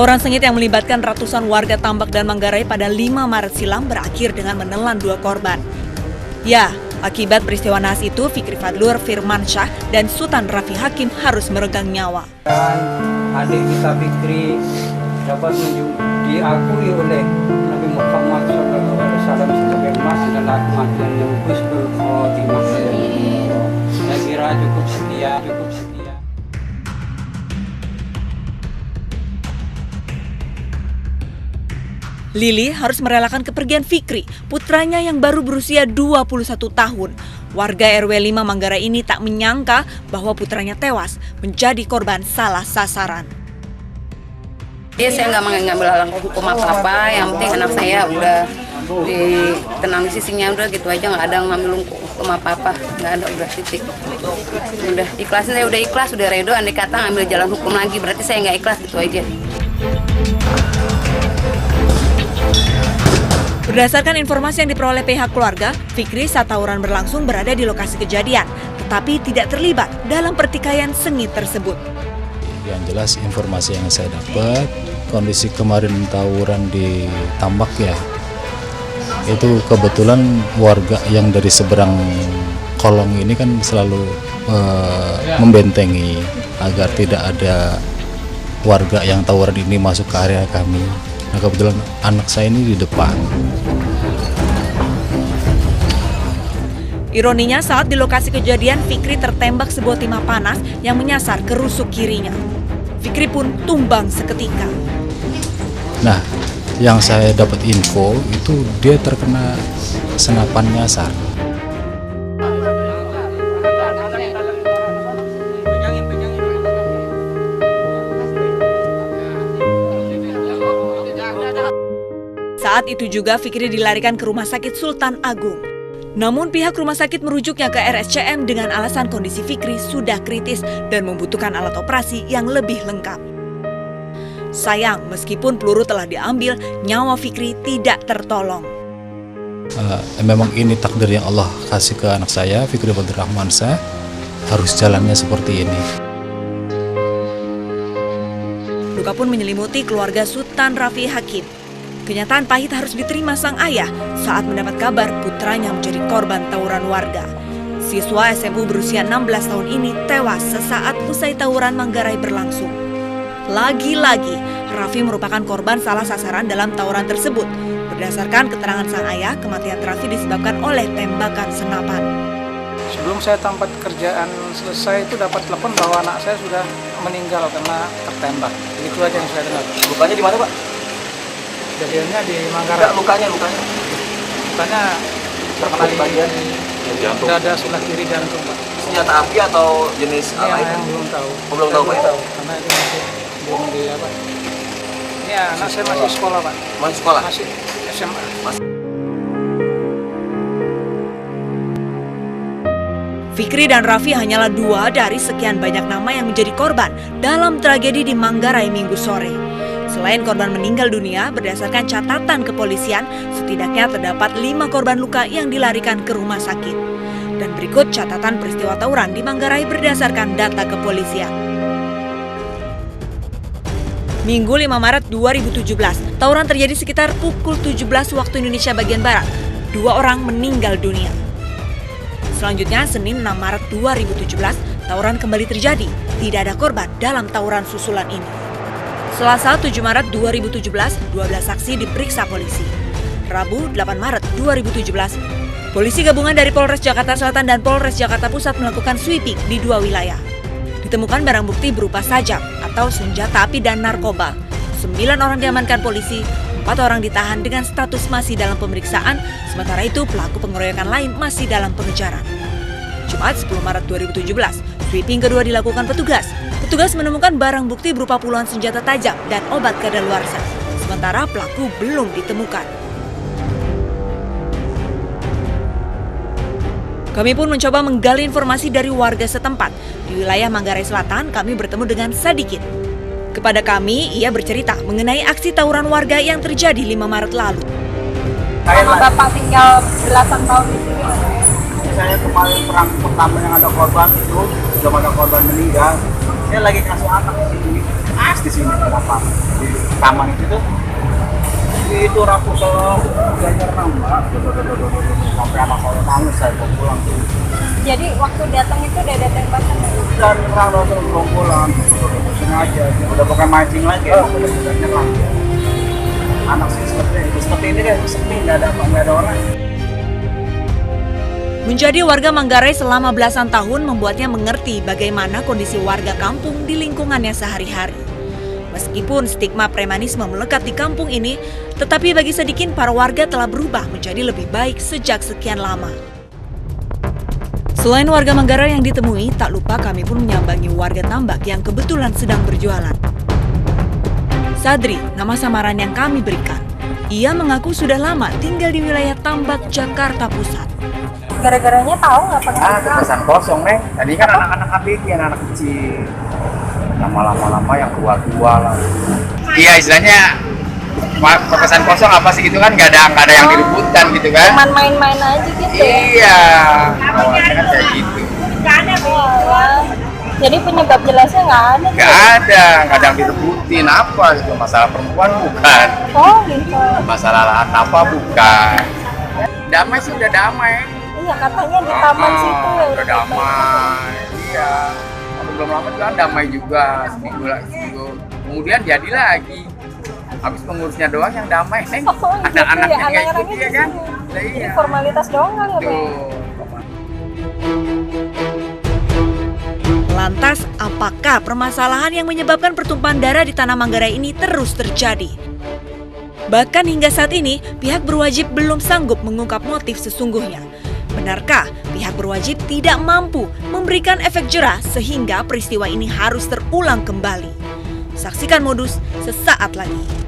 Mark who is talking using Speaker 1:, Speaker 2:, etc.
Speaker 1: Tawuran sengit yang melibatkan ratusan warga Tambak dan Manggarai pada 5 Maret silam berakhir dengan menelan 2 korban. Ya, akibat peristiwa naas itu, Fikri Fadlur Firmansyah dan Sultan Rafi Hakim harus meregang nyawa.
Speaker 2: Dan adik kita Fikri dapat diakui oleh Nabi Muhammad SAW sebagai emas dan rahmat dan husnul khotimah. Saya kira cukup setia.
Speaker 1: Lili harus merelakan kepergian Fikri, putranya yang baru berusia 21 tahun. Warga RW 5 Manggarai ini tak menyangka bahwa putranya tewas menjadi korban salah sasaran.
Speaker 3: Saya nggak mengambil hukum apa-apa, yang penting anak saya udah ditenang di sisinya, udah gitu aja, nggak ada ngambil hukum apa-apa, nggak ada, udah titik. Udah ikhlasin, saya udah ikhlas, udah redo, andai kata ngambil jalan hukum lagi, berarti saya nggak ikhlas, gitu aja.
Speaker 1: Berdasarkan informasi yang diperoleh pihak keluarga, Fikri saat tawuran berlangsung berada di lokasi kejadian, tetapi tidak terlibat dalam pertikaian sengit tersebut.
Speaker 4: Yang jelas informasi yang saya dapat, kondisi kemarin tawuran di Tambak ya, itu kebetulan warga yang dari seberang kolong ini kan selalu membentengi agar tidak ada warga yang tawuran ini masuk ke area kami. Nah, kebetulan anak saya ini di depan.
Speaker 1: Ironinya saat di lokasi kejadian, Fikri tertembak sebuah timah panas yang menyasar ke rusuk kirinya. Fikri pun tumbang seketika.
Speaker 4: Nah, yang saya dapat info itu dia terkena senapan nyasar.
Speaker 1: Saat itu juga Fikri dilarikan ke Rumah Sakit Sultan Agung. Namun pihak rumah sakit merujuknya ke RSCM dengan alasan kondisi Fikri sudah kritis dan membutuhkan alat operasi yang lebih lengkap. Sayang, meskipun peluru telah diambil, nyawa Fikri tidak tertolong.
Speaker 4: Memang ini takdir yang Allah kasih ke anak saya, Fikri Fadlur Rahmansyah, harus jalannya seperti ini.
Speaker 1: Duka pun menyelimuti keluarga Sultan Rafi Hakim. Kenyataan pahit harus diterima sang ayah saat mendapat kabar putranya menjadi korban tawuran warga. Siswa SMU berusia 16 tahun ini tewas sesaat usai tawuran Manggarai berlangsung. Lagi-lagi, Rafi merupakan korban salah sasaran dalam tawuran tersebut. Berdasarkan keterangan sang ayah, kematian Rafi disebabkan oleh tembakan senapan.
Speaker 2: Sebelum saya tempat kerjaan selesai itu dapat telepon bahwa anak saya sudah meninggal karena tertembak. Itu aja yang saya dengar.
Speaker 5: Lukanya di mana, Pak?
Speaker 2: Kejadiannya di Manggarai.
Speaker 5: Lukanya
Speaker 2: terkena di bagian
Speaker 5: jantung.
Speaker 2: dada sebelah kiri jantung, Pak.
Speaker 5: Senjata api atau jenis
Speaker 2: Ini
Speaker 5: lain?
Speaker 2: yang belum tahu.
Speaker 5: Belum tahu, Pak.
Speaker 2: Karena itu masih belum di apa. Ini anak saya masih sekolah, Pak.
Speaker 5: Masih sekolah?
Speaker 2: Masih SMA.
Speaker 1: Fikri dan Rafi hanyalah 2 dari sekian banyak nama yang menjadi korban dalam tragedi di Manggarai Minggu sore. Selain korban meninggal dunia, berdasarkan catatan kepolisian, setidaknya terdapat 5 korban luka yang dilarikan ke rumah sakit. Dan berikut catatan peristiwa tawuran di Manggarai berdasarkan data kepolisian. Minggu 5 Maret 2017, tawuran terjadi sekitar pukul 17 waktu Indonesia bagian Barat. 2 orang meninggal dunia. Selanjutnya, Senin 6 Maret 2017, tawuran kembali terjadi. Tidak ada korban dalam tawuran susulan ini. Selasa 7 Maret 2017, 12 saksi diperiksa polisi. Rabu 8 Maret 2017, polisi gabungan dari Polres Jakarta Selatan dan Polres Jakarta Pusat melakukan sweeping di 2 wilayah. Ditemukan barang bukti berupa sajam atau senjata api dan narkoba. 9 orang diamankan polisi, 4 orang ditahan dengan status masih dalam pemeriksaan, sementara itu pelaku pengeroyokan lain masih dalam pengejaran. Jumat 10 Maret 2017, sweeping kedua dilakukan petugas. Petugas menemukan barang bukti berupa puluhan senjata tajam dan obat kadaluarsa. Sementara pelaku belum ditemukan. Kami pun mencoba menggali informasi dari warga setempat. Di wilayah Manggarai Selatan, kami bertemu dengan Sadikin. Kepada kami, ia bercerita mengenai aksi tawuran warga yang terjadi 5 Maret lalu.
Speaker 3: Karena Bapak tinggal belasan tahun di sini.
Speaker 2: Saya kemarin perang pertama yang ada korban itu, belum ada korban meninggal. Saya lagi kasih anak di sini.
Speaker 6: nest di sini kenapa? Di taman itu tuh itu rapuh kalau belajar nambah sampai anak saya nangis saya mau pulang tuh.
Speaker 7: Jadi waktu datang itu udah ada tembakan.
Speaker 6: Dan terang langsung belum pulang, sengaja udah bukan mancing lagi, udah nyerang. Anak sih seperti ini kan sepi, nggak ada orang.
Speaker 1: Menjadi warga Manggarai selama belasan tahun membuatnya mengerti bagaimana kondisi warga kampung di lingkungannya sehari-hari. Meskipun stigma premanisme melekat di kampung ini, tetapi bagi Sadikin para warga telah berubah menjadi lebih baik sejak sekian lama. Selain warga Manggarai yang ditemui, tak lupa kami pun menyambangi warga Tambak yang kebetulan sedang berjualan. Sadri, nama samaran yang kami berikan. Ia mengaku sudah lama tinggal di wilayah Tambak, Jakarta Pusat.
Speaker 7: Gara-garanya tahu nggak pakai
Speaker 6: Kesan kosong, Neng. Tadi kan anak-anak ABG, anak kecil. Lama-lama yang tua-tua lah. Iya, istilahnya kesan kosong apa sih gitu kan, nggak ada yang diributkan gitu kan.
Speaker 7: Cuman main-main aja gitu ya?
Speaker 6: Iya, awalnya kan kayak gitu.
Speaker 7: Wah. Jadi penyebab jelasnya nggak ada?
Speaker 6: Nggak ada yang direbutin apa gitu. Masalah perempuan bukan.
Speaker 7: Oh gitu.
Speaker 6: Masalah lahan apa bukan. Damai sih udah damai.
Speaker 7: Iya katanya di taman situ ya
Speaker 6: Udah damai. Iya. Tapi belum lama juga kan damai juga, seminggu lagi. Kemudian jadi lagi. Habis pengurusnya doang yang damai, Neng.
Speaker 7: Oh, gitu
Speaker 6: Anak-anaknya
Speaker 7: ya,
Speaker 6: nggak ikut
Speaker 7: anak-anaknya
Speaker 6: ya
Speaker 7: di
Speaker 6: kan?
Speaker 7: sini.
Speaker 6: Nah,
Speaker 7: Jadi
Speaker 6: iya.
Speaker 7: formalitas doang kali ya, Bang?
Speaker 6: Tuh.
Speaker 1: Lantas, apakah permasalahan yang menyebabkan pertumpahan darah di Tanah Manggarai ini terus terjadi? Bahkan hingga saat ini, pihak berwajib belum sanggup mengungkap motif sesungguhnya. Benarkah pihak berwajib tidak mampu memberikan efek jerah sehingga peristiwa ini harus terulang kembali? Saksikan Modus sesaat lagi.